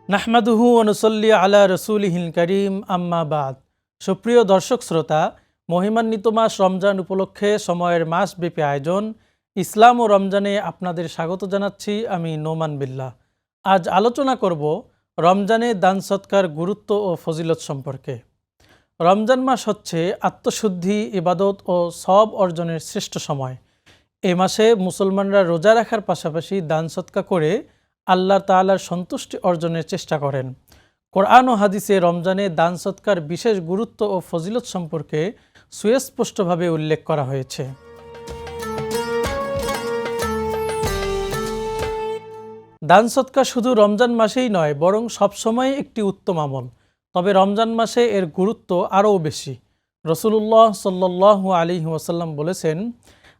নাহমাদুহু ওয়া নুসাল্লি আলা রাসূলিহিল কারীম আম্মা বাদ। সুপ্রিয় দর্শক শ্রোতা, মহিমান্বিত মাস রমজান উপলক্ষে সময়ের মাসব্যাপী আয়োজন ইসলাম ও রমজানে আপনাদের স্বাগত জানাচ্ছি আমি নোমান বিল্লাহ। আজ আলোচনা করব রমজানে দান সৎকার গুরুত্ব ও ফজিলত সম্পর্কে। রমজান মাস হচ্ছে আত্মশুদ্ধি, ইবাদত ও সওয়াব অর্জনের শ্রেষ্ঠ সময়। এই মাসে মুসলমানরা রোজা রাখার পাশাপাশি দান সৎকা করে আল্লাহ তাআলার সন্তুষ্টি অর্জনের চেষ্টা করেন। কোরআন ও হাদিসে রমজানে দান সৎকার বিশেষ গুরুত্ব ও ফজিলত সম্পর্কে সুস্পষ্টভাবে উল্লেখ করা হয়েছে। দান সৎকা শুধু রমজান মাসেই নয়, বরং সবসময় একটি উত্তম আমল। তবে রমজান মাসে এর গুরুত্ব আরও বেশি। রাসূলুল্লাহ সাল্লাল্লাহু আলাইহি ওয়াসাল্লাম বলেছেন,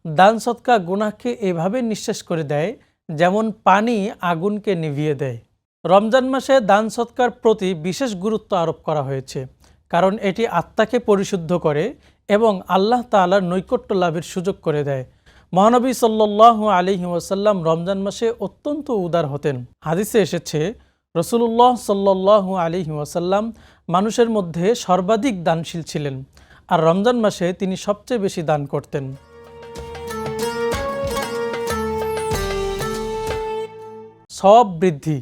দান সৎকা গুনাহকে এভাবে নিঃশেষ করে দেয় যেমন পানি আগুনকে নিভিয়ে দেয়। রমজান মাসে দান সৎকার প্রতি বিশেষ গুরুত্ব আরোপ করা হয়েছে, কারণ এটি আত্মাকে পরিশুদ্ধ করে এবং আল্লাহ তাআলার নৈকট্য লাভের সুযোগ করে দেয়। মহানবী সাল্লাল্লাহু আলাইহি ওয়াসাল্লাম রমজান মাসে অত্যন্ত উদার হতেন। হাদিসে এসেছে, রাসূলুল্লাহ সাল্লাল্লাহু আলাইহি ওয়াসাল্লাম মানুষের মধ্যে সর্বাধিক দানশীল ছিলেন, আর রমজান মাসে তিনি সবচেয়ে বেশি দান করতেন। সওয়াব বৃদ্ধি।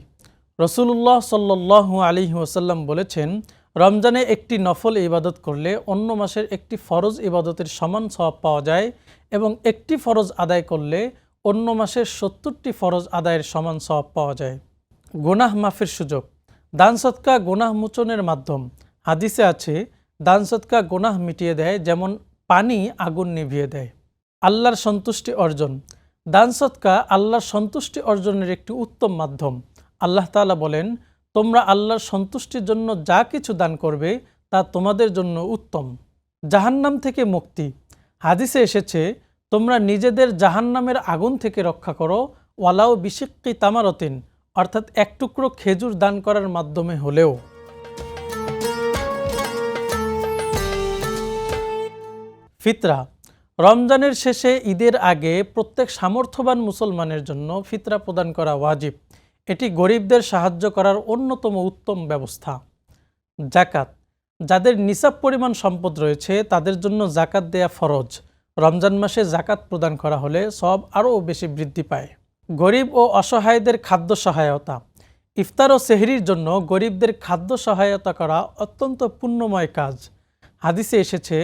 রাসূলুল্লাহ সাল্লাল্লাহু আলাইহি ওয়াসাল্লাম বলেছেন, রমজানে একটি নফল ইবাদত করলে অন্য মাসের একটি ফরজ ইবাদতের সমান সওয়াব পাওয়া যায় এবং একটি ফরজ আদায় করলে অন্য মাসের ৭০টি ফরজ আদায়ের সমান সওয়াব পাওয়া যায়। গুনাহ মাফের সুযোগ। দান সৎকা গুনাহ মোচনের মাধ্যম। হাদিসে আছে, দান সৎকা গুনাহ মিটিয়ে দেয় যেমন পানি আগুন নিভিয়ে দেয়। আল্লাহর সন্তুষ্টি অর্জন। দান সৎকা আল্লাহর সন্তুষ্টি অর্জনের একটি উত্তম মাধ্যম। আল্লাহ তাআলা বলেন, তোমরা আল্লাহর সন্তুষ্টির জন্য যা কিছু দান করবে তা তোমাদের জন্য উত্তম। জাহান্নাম থেকে মুক্তি। হাদিসে এসেছে, তোমরা নিজেদের জাহান্নামের আগুন থেকে রক্ষা করো ওয়ালাউ বিশিক্কি তামারতিন, অর্থাৎ এক টুকরো খেজুর দান করার মাধ্যমে হলেও। ফিতরা। রমজানের শেষে ঈদের আগে প্রত্যেক সামর্থ্যবান মুসলমানের জন্য ফিতরা প্রদান করা ওয়াজিব। এটি গরিবদের সাহায্য করার অন্যতম উত্তম ব্যবস্থা। জাকাত। যাদের নিসাব পরিমাণ সম্পদ রয়েছে তাদের জন্য জাকাত দেয়া ফরজ। রমজান মাসে জাকাত প্রদান করা হলে সওয়াব আরও বেশি বৃদ্ধি পায়। গরিব ও অসহায়দের খাদ্য সহায়তা। ইফতার ও সেহরির জন্য গরিবদের খাদ্য সহায়তা করা অত্যন্ত পুণ্যময় কাজ। হাদিসে এসেছে,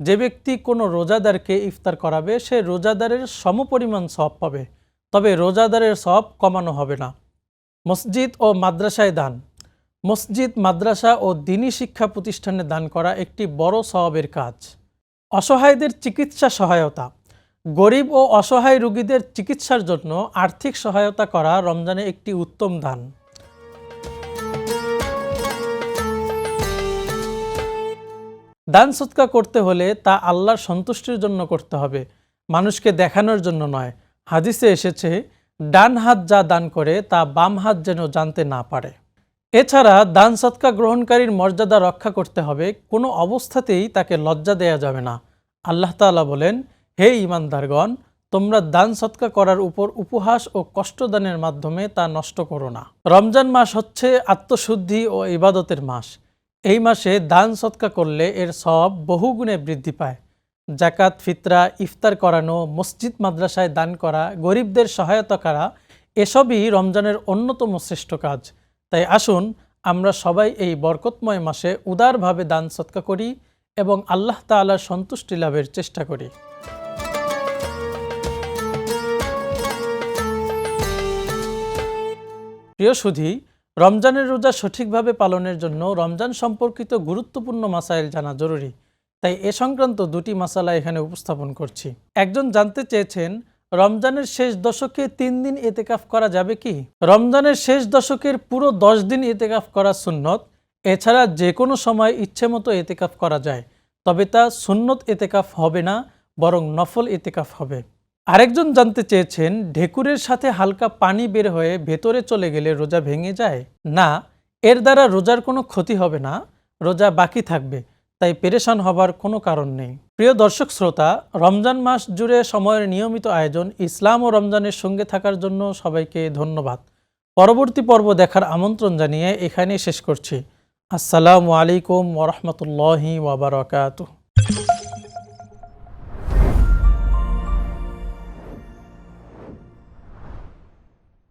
যে ব্যক্তি কোনো রোজাদারকে ইফতার করাবে সে রোজাদারের সমপরিমাণ সওয়াব পাবে, তবে রোজাদারের সওয়াব কমানো হবে না। মসজিদ ও মাদ্রাসায় দান। মসজিদ, মাদ্রাসা ও দ্বীনি শিক্ষা প্রতিষ্ঠানে দান করা একটি বড় সওয়াবের কাজ। অসহায়দের চিকিৎসা সহায়তা। গরিব ও অসহায় রোগীদের চিকিৎসার জন্য আর্থিক সহায়তা করা রমজানে একটি উত্তম দান। দান সৎকা করতে হলে তা আল্লাহর সন্তুষ্টির জন্য করতে হবে, মানুষকে দেখানোর জন্য নয়। হাদিসে এসেছে, ডান হাত যা দান করে তা বাম হাত যেন জানতে না পারে। এছাড়া দান সৎকা গ্রহণকারীর মর্যাদা রক্ষা করতে হবে, কোনো অবস্থাতেই তাকে লজ্জা দেয়া যাবে না। আল্লাহ তাআলা বলেন, হে ঈমানদারগণ, তোমরা দান সৎকা করার উপর উপহাস ও কষ্টদানের মাধ্যমে তা নষ্ট করো না। রমজান মাস হচ্ছে আত্মশুদ্ধি ও ইবাদতের মাস। এই মাসে দান সৎকা করলে এর সওয়াব বহুগুণে বৃদ্ধি পায়। জাকাত, ফিতরা, ইফতার করানো, মসজিদ মাদ্রাসায় দান করা, গরিবদের সহায়তা করা, এসবই রমজানের অন্যতম শ্রেষ্ঠ কাজ। তাই আসুন আমরা সবাই এই বরকতময় মাসে উদারভাবে দান সৎকা করি এবং আল্লাহ তাআলার সন্তুষ্টি লাভের চেষ্টা করি। প্রিয় সুধী, রমজানের রোজা সঠিকভাবে পালনের জন্য রমজান সম্পর্কিত গুরুত্বপূর্ণ মাসাইল জানা জরুরি। তাই এ সংক্রান্ত দুটি মাসালা এখানে উপস্থাপন করছি। একজন জানতে চেয়েছেন, রমজানের শেষ দশকে 3 দিন ইতিকাফ করা যাবে কি? রমজানের শেষ দশকের পুরো 10 দিন ইতিকাফ করা সুন্নত। এছাড়া যে কোনো সময় ইচ্ছে মতো ইতিকাফ করা যায়, তবে তা সুন্নত ইতিকাফ হবে না, বরং নফল ইতিকাফ হবে। আরেকজন জানতে চেয়েছেন, ঢেকুরের সাথে হালকা পানি বের হয়ে ভেতরে চলে গেলে রোজা ভেঙে যায়? না, এর দ্বারা রোজার কোনো ক্ষতি হবে না, রোজা বাকি থাকবে, তাই পেরেশান হবার কোনো কারণ নেই। প্রিয় দর্শক শ্রোতা, রমজান মাস জুড়ে সময়ের নিয়মিত আয়োজন ইসলাম ও রমজানের সঙ্গে থাকার জন্য সবাইকে ধন্যবাদ। পরবর্তী পর্ব দেখার আমন্ত্রণ জানিয়ে এখানেই শেষ করছি। আসসালামু আলাইকুম ওয়া রাহমাতুল্লাহি ওয়া বারাকাতুহু।